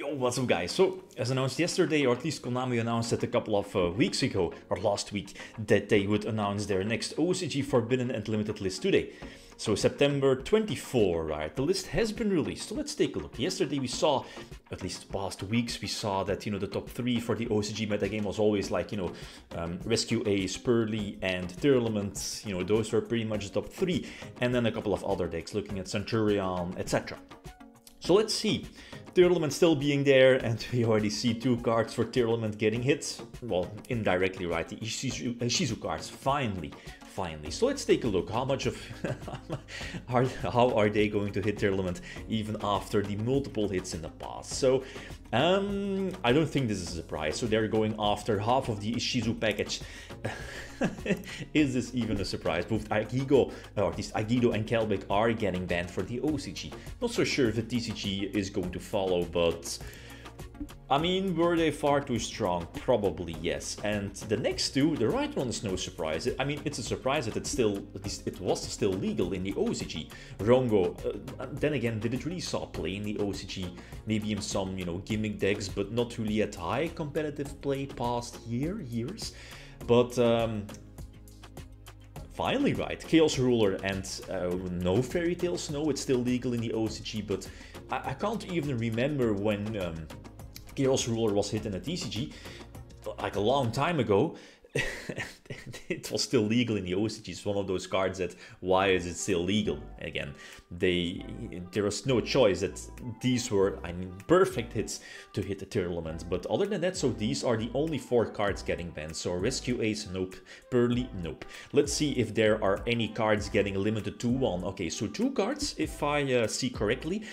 Yo, what's up guys? So, as announced yesterday, or at least Konami announced it a couple of weeks ago, or last week, that they would announce their next OCG Forbidden and Limited list today. So September 24, right? The list has been released, so let's take a look. Yesterday we saw, at least past weeks, we saw that, the top 3 for the OCG metagame was always like, Rescue Ace, Pearly, and Tearlament. Those were pretty much the top 3. And then a couple of other decks, looking at Centurion, etc. So let's see. Tearlament still being there, and we already see 2 cards for Tearlament getting hit. Well, indirectly, right? The Ishizu cards, finally. So let's take a look. How much of how are they going to hit Tearlament even after the multiple hits in the past? So I don't think this is a surprise. So they're going after half of the Ishizu package. Is this even a surprise? Both Agido, or at least Agido and Kelbeck, are getting banned for the OCG. Not so sure if the TCG is going to follow, but I mean, were they far too strong? Probably yes. And the next 2, the right one is no surprise. I mean, it's a surprise that it's still, at least it was still legal in the OCG. Rongo, then again, did it really saw play in the OCG? Maybe in some, gimmick decks, but not really at high competitive play past years. But finally, right, Chaos Ruler and no Fairy Tail Snow, it's still legal in the OCG, but I can't even remember when Chaos Ruler was hit in a TCG, like a long time ago. It was still legal in the OCG. It's one of those cards that, why is it still legal? Again, there was no choice that these were, perfect hits to hit the Tearlament. But other than that, so these are the only 4 cards getting banned. So Rescue Ace, nope. Pearly, nope. Let's see if there are any cards getting limited to 1. Okay, so 2 cards, if I see correctly.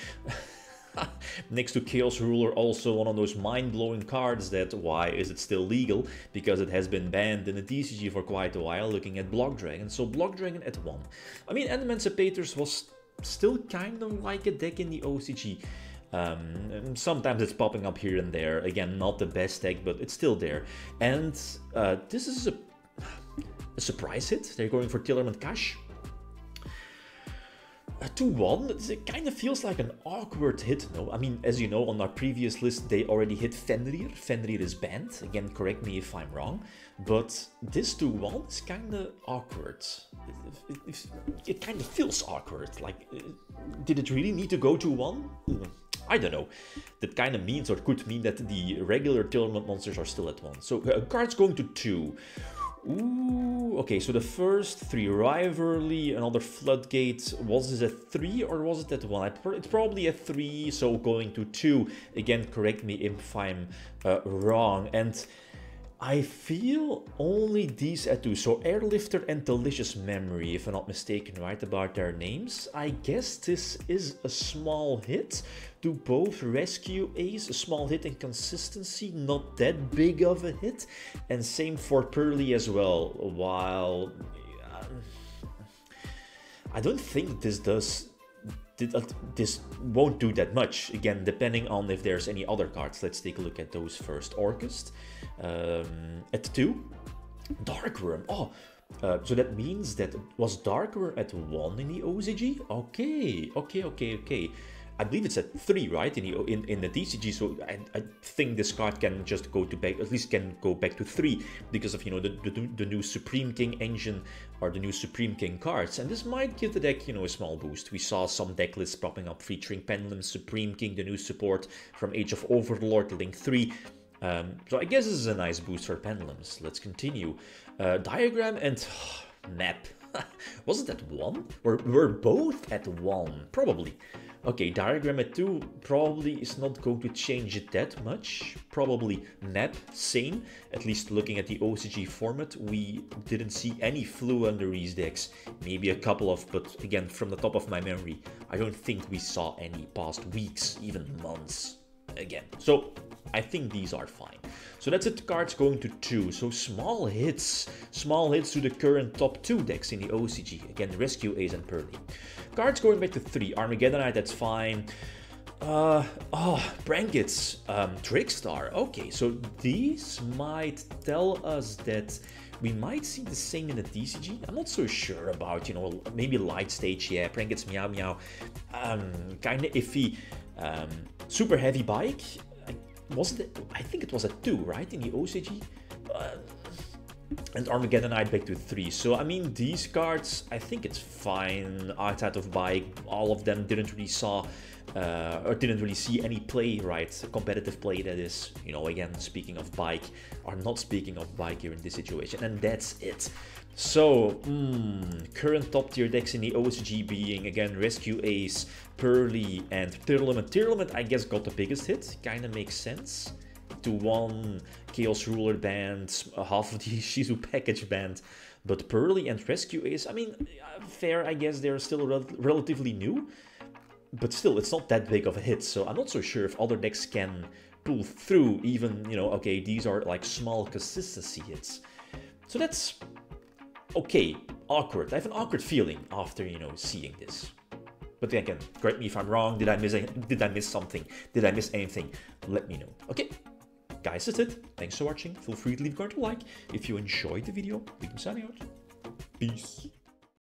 Next to Chaos Ruler, also one of those mind-blowing cards that, why is it still legal? Because it has been banned in the TCG for quite a while, looking at Block Dragon. So Block Dragon at 1. I mean, Emancipators was still kind of like a deck in the OCG. Sometimes it's popping up here and there. Again, not the best deck, but it's still there. And this is a surprise hit. They're going for Tearlament Cash. 2-1, it kind of feels like an awkward hit, no? I mean, as you know, on our previous list, they already hit Fenrir. Fenrir is banned. Again, correct me if I'm wrong. But this 2-1 is kind of awkward. It kind of feels awkward. Like, did it really need to go to 1? I don't know. That kind of means, or could mean, that the regular Tearlament monsters are still at 1. So, cards going to 2. Ooh, okay, so the first 3, Rivalry, another Floodgate, was this at 3 or was it at 1? It's probably at 3, so going to 2. Again, correct me if I'm wrong. And I feel only these at 2, so Airlifter and Delicious Memory, if I'm not mistaken, right, about their names. I guess this is a small hit to both Rescue Ace, a small hit in consistency, not that big of a hit, and same for Pearly as well, while I don't think this won't do that much. Again, depending on if there's any other cards. Let's take a look at those first. Orcust at 2. Darkworm. Oh, so that means that was Darkworm at 1 in the OCG? Okay. I believe it's at 3, right, in the TCG, so I think this card can just go to back, at least can go back to 3, because of, the new Supreme King engine, or the new Supreme King cards, and this might give the deck, a small boost. We saw some deck lists popping up featuring Pendulum, Supreme King, the new support from Age of Overlord, Link 3, so I guess this is a nice boost for Pendulums. Let's continue. Diagram and Map. Was it at 1? Or were both at 1? Probably. Okay, Diagram at 2 probably is not going to change it that much. Probably Map, same. At least looking at the OCG format, we didn't see any Flu under these decks. Maybe a couple of, but again, from the top of my memory, I don't think we saw any past weeks, even months. Again, so I think these are fine. So that's it, cards going to 2. So small hits to the current top 2 decks in the OCG. Again, Rescue Ace and Pearly. Cards going back to 3. Armageddonite, that's fine. Brankets, Trickstar. Okay, so these might tell us that we might see the same in the TCG. I'm not so sure about, maybe Light Stage, yeah, Brankets, Meow Meow. Kinda iffy. Super Heavy Bike. wasn't it? I think it was at 2, right, in the OCG? And Armageddon Knight back to 3. So I mean, these cards, I think it's fine. Outside of Bike, all of them didn't really see any play, right? Competitive play, that is. You know, again, speaking of Bike, or not speaking of Bike here in this situation, and that's it. So, current top tier decks in the OCG being, again, Rescue Ace, Pearly, and Tearlament. Tearlament, I guess, got the biggest hit. Kinda makes sense. To one Chaos Ruler band, half of the Shizu package band, but Pearly and Rescue Ace, I mean, fair, I guess they're still relatively new, but still, it's not that big of a hit, so I'm not so sure if other decks can pull through, even, you know, okay, these are like small consistency hits. So that's okay, awkward. I have an awkward feeling after, you know, seeing this. But again, correct me if I'm wrong. Did I miss something? Did I miss anything? Let me know. Okay. Guys, that's it. Thanks for watching. Feel free to leave a comment or like if you enjoyed the video. We can sign out. Peace.